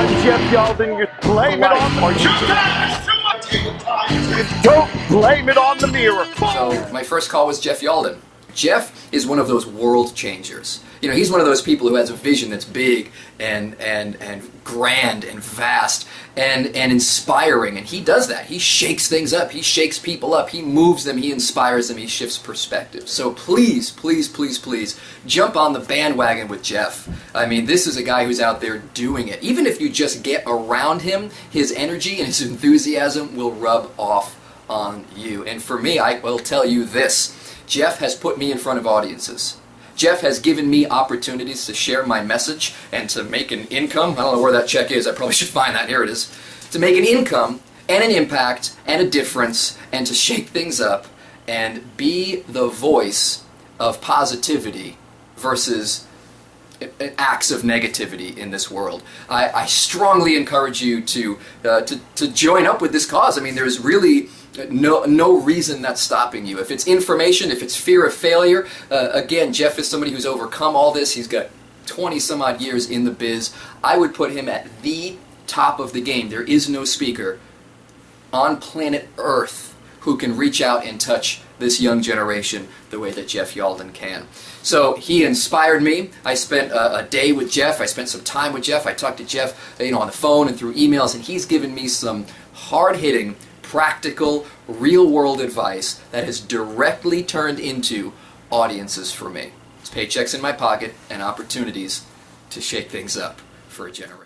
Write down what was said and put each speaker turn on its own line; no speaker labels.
on, Jeff Yalden. You blame it on the Don't blame it on the mirror.
So my first call was Jeff Yalden. Jeff is one of those world changers. You know, he's one of those people who has a vision that's big and grand and vast and inspiring, and he does that. He shakes things up. He shakes people up. He moves them. He inspires them. He shifts perspective. So please, please, please, please jump on the bandwagon with Jeff. I mean, this is a guy who's out there doing it. Even if you just get around him, his energy and his enthusiasm will rub off on you. And for me, I will tell you this. Jeff has put me in front of audiences. Jeff has given me opportunities to share my message and to make an income. I don't know where that check is. I probably should find that. Here it is. To make an income and an impact and a difference and to shake things up and be the voice of positivity versus acts of negativity in this world. I strongly encourage you to join up with this cause. I mean, there's really no reason that's stopping you. If it's information, if it's fear of failure, again, Jeff is somebody who's overcome all this. He's got 20 some odd years in the biz. I would put him at the top of the game. There is no speaker on planet Earth who can reach out and touch this young generation the way that Jeff Yalden can. So he inspired me. I spent a day with Jeff. I spent some time with Jeff. I talked to Jeff, on the phone and through emails, and he's given me some hard-hitting, practical, real-world advice that has directly turned into audiences for me. It's paychecks in my pocket and opportunities to shake things up for a generation.